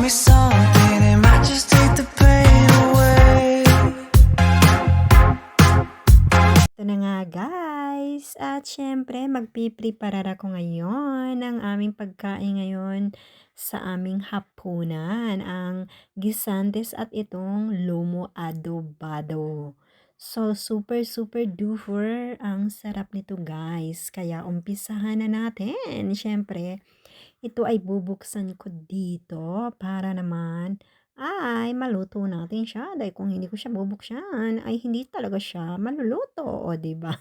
me something, it might just take the pain away. Ito na nga guys, at syempre magpipreparar ako ngayon ng aming pagkain ngayon sa aming hapunan, ang gisantes at itong lomo adobado. So super super duper ang sarap nito guys, kaya umpisahan na natin. Syempre, ito ay bubuksan ko dito para naman ay maluto natin siya. Dahil kung hindi ko siya bubuksan, ay hindi talaga siya maluluto. O, diba?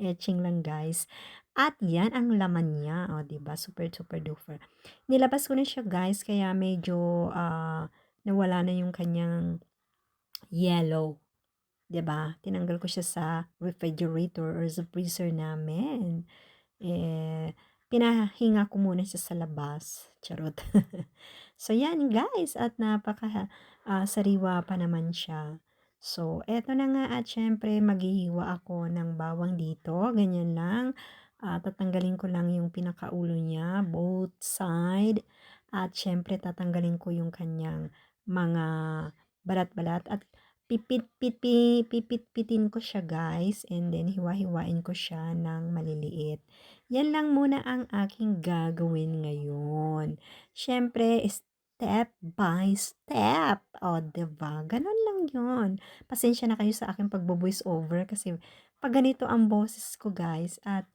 Etching lang guys. At yan ang laman niya. O, diba? Super, super duper. Nilabas ko na siya guys, kaya medyo nawala na yung kanyang yellow. 'Di ba? Tinanggal ko siya sa refrigerator or sa freezer namin. Pinahinga ko muna siya sa labas. Charot. So, yan guys. At sariwa pa naman siya. So, eto na nga at syempre maghihiwa ako ng bawang dito. Ganyan lang. Tatanggalin ko lang yung pinakaulo niya, both side. At syempre tatanggalin ko yung kanyang mga balat-balat at pipit-pitin ko siya guys, and then hiwa-hiwain ko siya ng maliliit. Yan lang muna ang aking gagawin ngayon. Siyempre, step by step. O, diba? Ganon lang yun. Pasensya na kayo sa aking pagbo-voice over kasi pag ganito ang boses ko guys at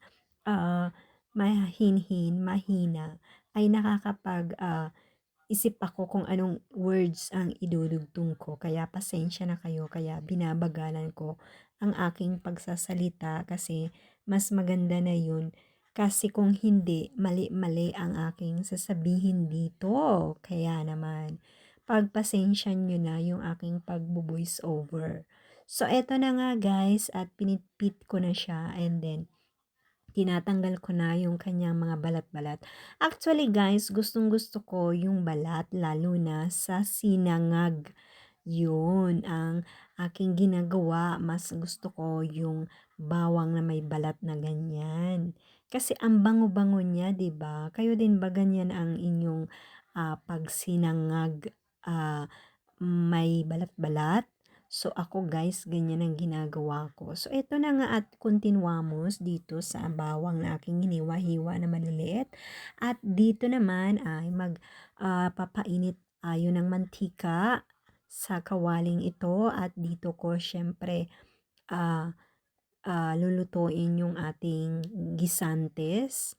mahinhin, mahina, ay nakakapag isip ako kung anong words ang idudugtong ko. Kaya pasensya na kayo. Kaya binabagalan ko ang aking pagsasalita kasi mas maganda na yun. Kasi kung hindi, mali-mali ang aking sasabihin dito. Kaya naman, pagpasensyan nyo na yung aking pagbo-voice over. So, eto na nga guys, at pinipit ko na siya, and then tinatanggal ko na yung kanyang mga balat-balat. Actually guys, gustong-gusto ko yung balat lalo na sa sinangag. Yun ang aking ginagawa. Mas gusto ko yung bawang na may balat na ganyan. Kasi ang bango-bango niya, 'di ba? Kayo din ba ganyan ang inyong pagsinangag may balat-balat? So, ako guys, ganyan ang ginagawa ko. So, ito na nga at continuamos dito sa bawang na aking hiniwa-hiwa na maliliit. At dito naman ay papainit tayo ng mantika sa kawaling ito. At dito ko syempre lulutuin yung ating gisantes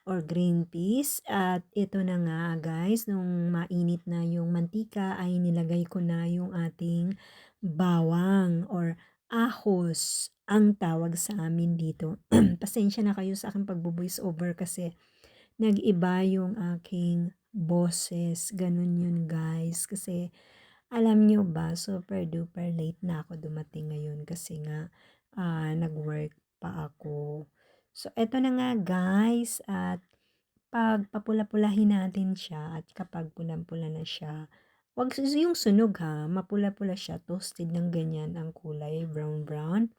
or green peas. At ito na nga guys, nung mainit na yung mantika ay nilagay ko na yung ating bawang or ahos ang tawag sa amin dito. Pasensya na kayo sa aking pagbo-voice over kasi nag-iba yung aking boses. Ganun yun guys. Kasi alam nyo ba, super duper late na ako dumating ngayon kasi nga nag-work pa ako. So, eto na nga guys, at pag papula-pulahin natin siya at kapag pulang-pula na siya, wag yung sunog ha, mapula-pula siya, toasted ng ganyan ang kulay, brown-brown,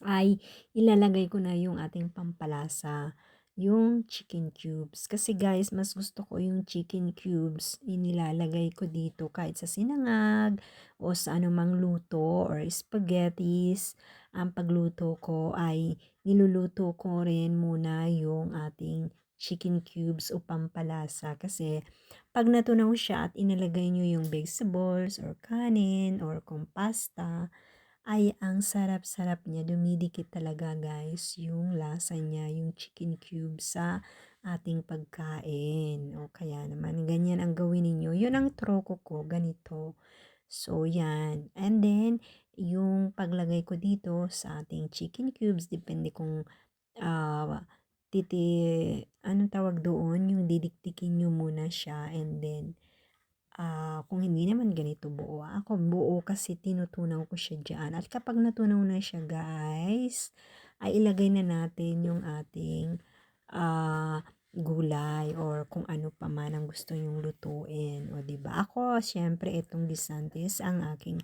ay ilalagay ko na yung ating pampalasa, yung chicken cubes. Kasi guys, mas gusto ko yung chicken cubes, inilalagay ko dito kahit sa sinangag o sa anumang luto or spaghettis. Ang pagluto ko ay niluluto ko rin muna yung ating chicken cubes o pampalasa kasi pag natunaw siya at inilagay nyo yung vegetables or kanin or kung pasta, ay ang sarap-sarap niya. Dumidikit talaga guys yung lasa niya, yung chicken cube sa ating pagkain. O kaya naman, ganyan ang gawin ninyo. Yun ang troko ko, ganito. So, yan. And then, yung paglagay ko dito sa ating chicken cubes, depende kung uh, anong tawag doon, yung didiktikin nyo muna siya, and then, kung hindi naman ganito buo. Ako buo kasi tinutunaw ko siya dyan. At kapag natunaw na siya guys, ay ilagay na natin yung ating gulay or kung ano pa man ang gusto nyong lutuin. O diba? Ako, syempre, itong gisantes ang aking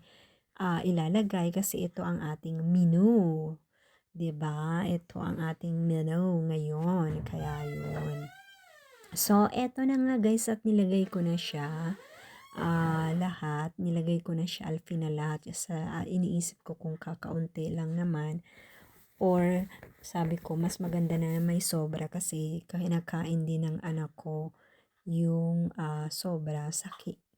ilalagay kasi ito ang ating menu. 'Di ba? Ito ang ating menu ngayon. Kaya 'yun. So, eto na nga guys at nilagay ko na siya, lahat. Nilagay ko na siya alfin na lahat sa iniisip ko kung kakaunti lang naman or sabi ko mas maganda na may sobra kasi kinakain din ng anak ko yung, sobra sa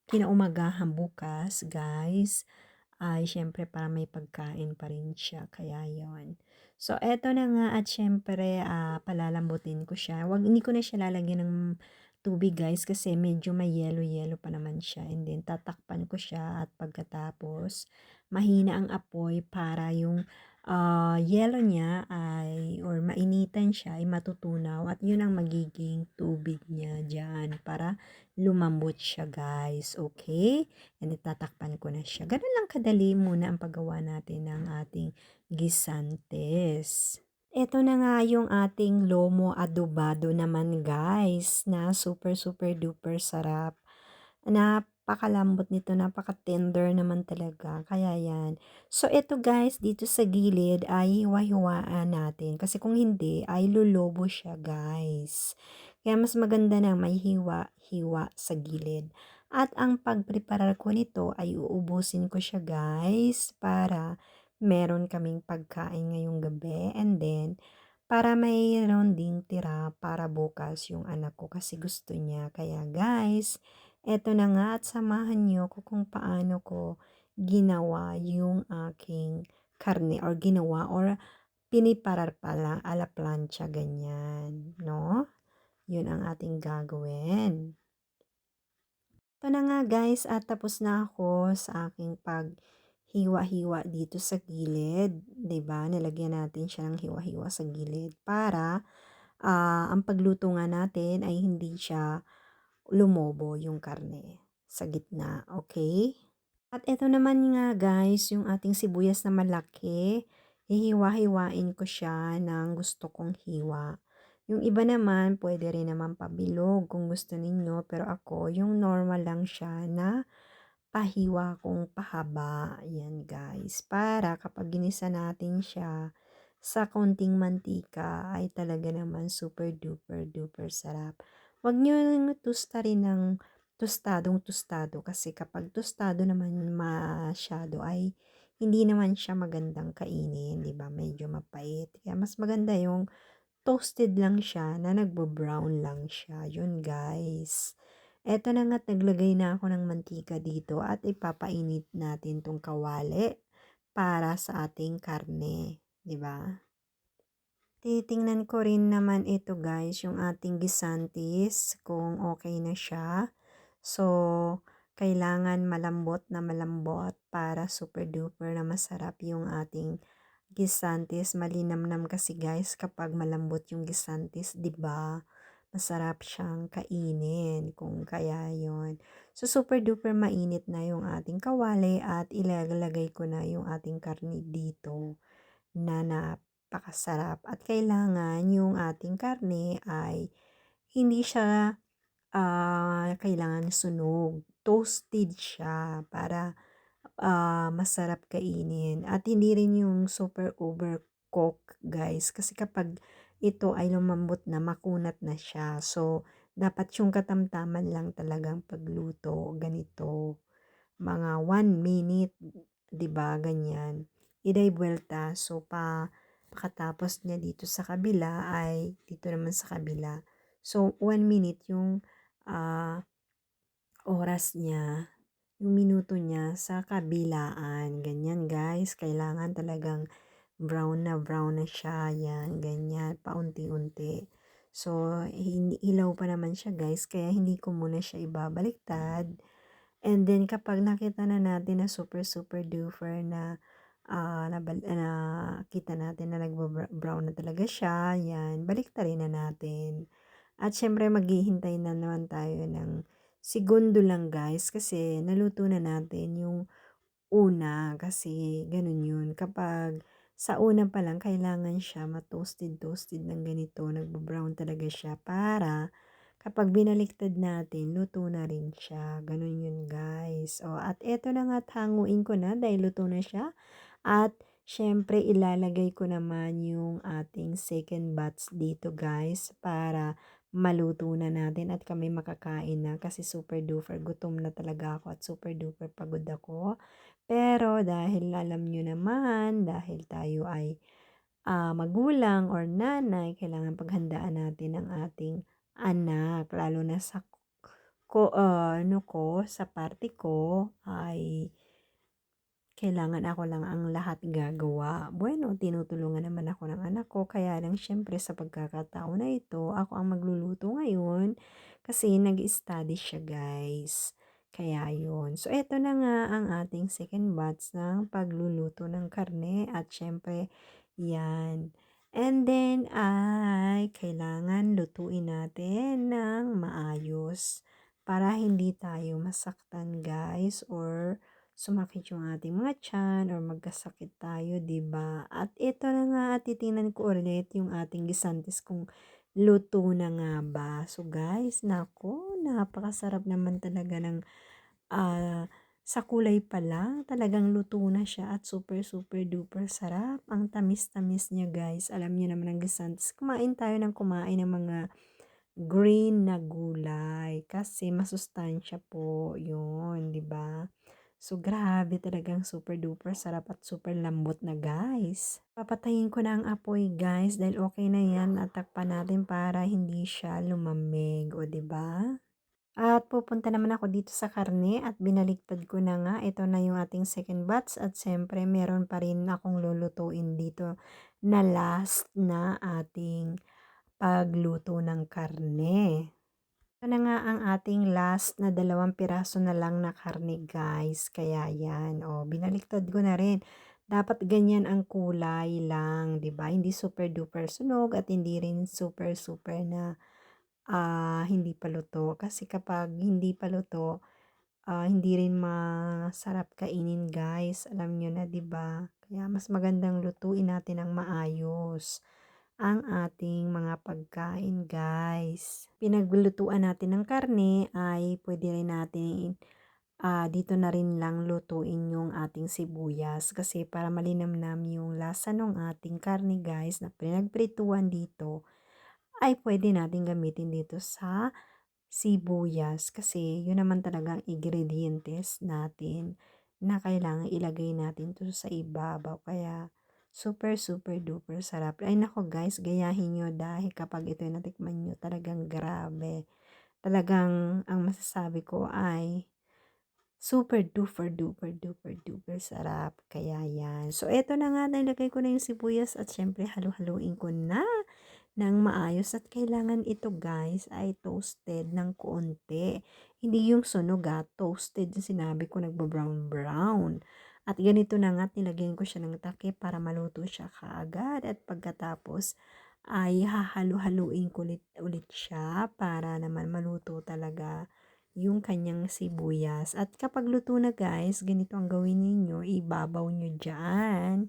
kinaumagahan bukas guys. Ay siyempre para may pagkain pa rin siya kaya yon. So eto na nga at siyempre, palalambutin ko siya. Hindi ko na siya lalagyan ng tubig guys kasi medyo may yelo-yelo pa naman siya and then tatakpan ko siya at pagkatapos mahina ang apoy para yung, yelo niya ay or mainitan siya ay matutunaw at yun ang magiging tubig niya diyan para lumambot siya guys, okay? And tatakpan ko na siya. Gano'n lang kadali muna ang paggawa natin ng ating gisantes. Eto na nga yung ating lomo adobado naman guys na super super duper sarap. Napakalambot nito, napaka-tender naman talaga, kaya yan. So eto guys, dito sa gilid ay hiwa-hiwaan natin kasi kung hindi ay lulobo siya guys. Kaya mas maganda na may hiwa-hiwa sa gilid. At ang pagpreparar ko nito ay uubusin ko siya guys para meron kaming pagkain ngayong gabi and then para mayroon ding tira para bukas yung anak ko kasi gusto niya. Kaya guys, eto na nga at samahan niyo ko kung paano ko ginawa yung aking karne or ginawa or piniparar pala a la plancha ganyan, 'no? Yun ang ating gagawin. Ito na nga guys at tapos na ako sa aking paghiwa-hiwa dito sa gilid, 'di ba? Nilagyan natin siya ng hiwa-hiwa sa gilid para ang pagluto nga natin ay hindi siya lumobo yung karne sa gitna, okay? At ito naman nga guys, yung ating sibuyas na malaki, hihiwa-hiwain ko siya ng gusto kong hiwa. Yung iba naman, pwede rin naman pabilog kung gusto ninyo, pero ako, yung normal lang siya na pahiwa kong pahaba. Yan guys, para kapag ginisa natin siya sa konting mantika, ay talaga naman super duper duper sarap. Huwag nyo tustarin ng tostadong-tostado kasi kapag tostado naman masyado ay hindi naman siya magandang kainin, 'di ba? Medyo mapait. Kaya mas maganda yung toasted lang siya na nagbo-brown lang siya. Yun, guys. Eto na nga't naglagay na ako ng mantika dito at ipapainit natin 'tong kawali para sa ating karne, 'di ba? Titingnan ko rin naman ito guys, yung ating gisantis, kung okay na siya. So, kailangan malambot na malambot para super duper na masarap yung ating gisantis. Malinamnam kasi guys kapag malambot yung gisantis, 'di ba? Masarap siyang kainin kung kaya yon. So, super duper mainit na yung ating kawali at ilalagay ko na yung ating karne dito na napakasarap at kailangan yung ating karne ay hindi siya, kailangan sunog. Toasted siya para, masarap kainin at hindi rin yung super overcook guys kasi kapag ito ay lumambot na makunat na siya. So, dapat yung katamtaman lang talagang pagluto ganito. Mga 1 minute, 'di ba, ganyan. Iday buwelta, so pagkatapos niya dito sa kabila ay dito naman sa kabila. So 1 minute yung, oras niya, yung minuto niya sa kabilaan, ganyan guys. Kailangan talagang brown na siya, yan, ganyan, paunti-unti. So, hilaw pa naman siya guys, kaya hindi ko muna siya ibabaliktad. And then kapag nakita na natin na super super duper na nakita natin na brown na talaga siya, yan, baliktarin na natin. At syempre maghihintay na naman tayo ng segundo lang guys kasi naluto na natin yung una kasi ganun yun. Kapag sa una pa lang kailangan siya toasted ng ganito, nagbo-brown talaga siya para kapag binaliktad natin, luto na rin siya. Ganun yun guys. O, at eto na nga, hanguin ko na dahil luto na siya. At Siyempre ilalagay ko naman yung ating second batch dito guys para maluto na natin at kami makakain na kasi super duper gutom na talaga ako at super duper pagod ako. Pero dahil alam nyo naman, dahil tayo ay magulang or nanay, kailangan paghandaan natin ang ating anak. Lalo na sa sa party ko ay kailangan ako lang ang lahat gagawa. Bueno, tinutulungan naman ako ng anak ko, kaya lang siyempre sa pagkakataon na ito, ako ang magluluto ngayon kasi nag-study siya guys. Kaya yun. So, eto na nga ang ating second batch ng pagluluto ng karne at siyempre, yan. And then, ay kailangan lutuin natin ng maayos para hindi tayo masaktan guys or sumakit yung ating mga tiyan or magkasakit tayo, 'di ba? At ito na nga at titingnan ko ulit yung ating gisantes kung luto na nga ba. So guys, nako, napakasarap naman talaga ng sa kulay pa lang, talagang luto na siya at super super duper sarap. Ang tamis-tamis niya guys. Alam niyo naman ang gisantes. Kumain tayo ng kumain ng mga green na gulay kasi masustansya po yun, 'di ba? So, grabe talagang super duper sarap at super lambot na guys. Papatayin ko na ang apoy guys dahil okay na yan at takpan natin para hindi siya lumamig o 'di ba? At pupunta naman ako dito sa karne at binaliktad ko na nga. Ito na yung ating second batch at siyempre meron pa rin akong lulutuin dito na last na ating pagluto ng karne. Ito na nga ang ating last na 2 piraso na lang na karne guys. Kaya yan, binaliktad ko na rin. Dapat ganyan ang kulay lang, 'di ba? Hindi super duper sunog at hindi rin super super na hindi pa luto. Kasi kapag hindi pa luto, hindi rin masarap kainin guys. Alam niyo na, 'di ba? Kaya mas magandang lutuin natin ng maayos ang ating mga pagkain guys. Pinaglulutuan natin ng karne ay pwede rin natin dito na rin lang lutuin yung ating sibuyas kasi para malinamnam yung lasa ng ating karne guys na pinagprituan dito ay pwede natin gamitin dito sa sibuyas kasi yun naman talagang ingredientes natin na kailangan ilagay natin to sa ibabaw. Kaya super super duper sarap. Ay nako guys, gayahin nyo dahil kapag ito natikman nyo talagang grabe. Talagang ang masasabi ko ay super duper duper duper duper sarap. Kaya yan. So eto na nga, nilagay ko na yung sibuyas at syempre halu-haluin ko na ng maayos at kailangan ito guys ay toasted ng konti. Hindi yung sunog toasted yung sinabi ko nagba-brown brown. At ganito na nga nilagyan ko siya ng takip para maluto siya kaagad at pagkatapos ay hahalu-haluin ko ulit siya para naman maluto talaga yung kanyang sibuyas. At kapag luto na guys, ganito ang gawin ninyo, ibabaw nyo dyan.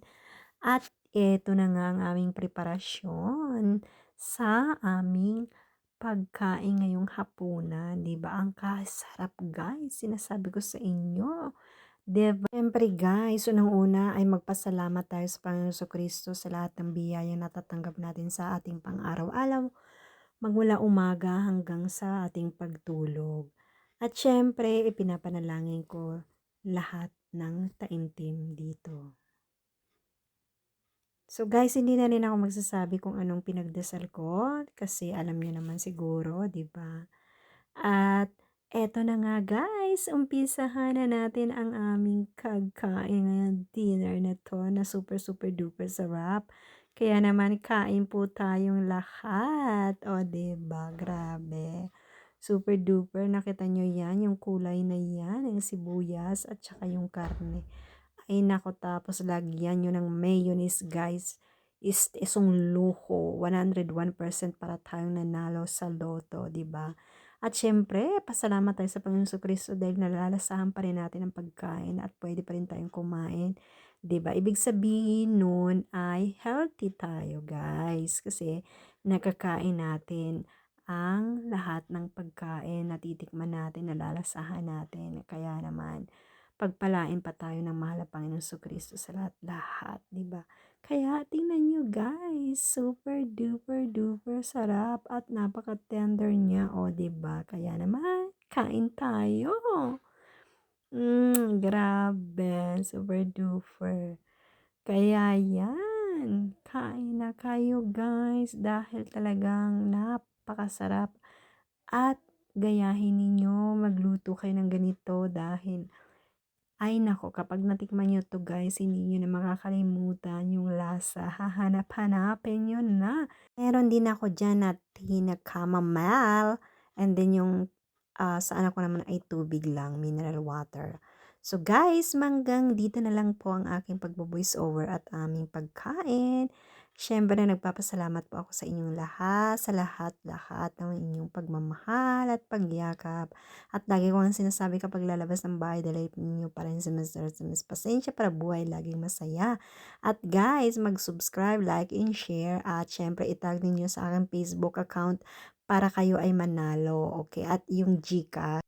At eto na nga ang aming preparasyon sa aming pagkain ngayong hapunan. 'Di ba? Ang kasarap guys, sinasabi ko sa inyo. 'Di ba? Siyempre guys, unang-una ay magpasalamat tayo sa Panginoon Kristo sa lahat ng biyaya na natatanggap natin sa ating pang-araw-araw, magmula umaga hanggang sa ating pagtulog. At siyempre, ipinapanalangin ko lahat ng taimtim dito. So guys, hindi na rin ako magsasabi kung anong pinagdasal ko kasi alam niyo naman siguro, 'di ba? At eto na nga guys, umpisahan na natin ang aming kagkain ngayong dinner na to na super super duper sarap. Kaya naman kain po tayong lahat. O 'di ba? Grabe. Super duper, nakita nyo yan, yung kulay na yan, yung sibuyas at saka yung karne. Ay naku, tapos lagyan nyo ng mayonnaise guys. Isong luho, 101% para tayong nanalo sa loto, 'di ba? At syempre, pasalamat tayo sa Panginoon Kristo dahil nalalasahan pa rin natin ang pagkain at pwede pa rin tayong kumain, 'di ba? Ibig sabihin nun ay healthy tayo, guys, kasi nakakain natin ang lahat ng pagkain na titikman natin, nalalasahan natin. Kaya naman pagpalain pa tayo ng mahal na Panginoong Jesucristo sa lahat-lahat, 'di ba? Kaya tingnan niyo guys, super duper duper sarap at napaka-tender niya, oh 'di ba? Kaya naman, kain tayo. Grabe, super duper. Kaya yan, kain na kayo guys dahil talagang napakasarap at gayahin ninyo magluto kayo ng ganito dahil ay nako, kapag natikman niyo 'to guys, hindi niyo na makakalimutan yung lasa, hahanap-hanapin niyo na. Meron din ako diyan na tea na chamomile and then yung, sa anak ko naman ay tubig lang, mineral water. So guys, hanggang dito na lang po ang aking pagvo-voice over at aming pagkain. Siyempre nagpapasalamat po ako sa inyong lahat, sa lahat-lahat ng inyong pagmamahal at pagyakap. At lagi ko ngang sinasabi kapag lalabas ng bahay, dalhin niyo pa rin si Mr. Miss Pasensya para buhay laging masaya. At guys, mag-subscribe, like, and share. At syempre, itag ninyo sa aking Facebook account para kayo ay manalo. Okay? At yung Gcash.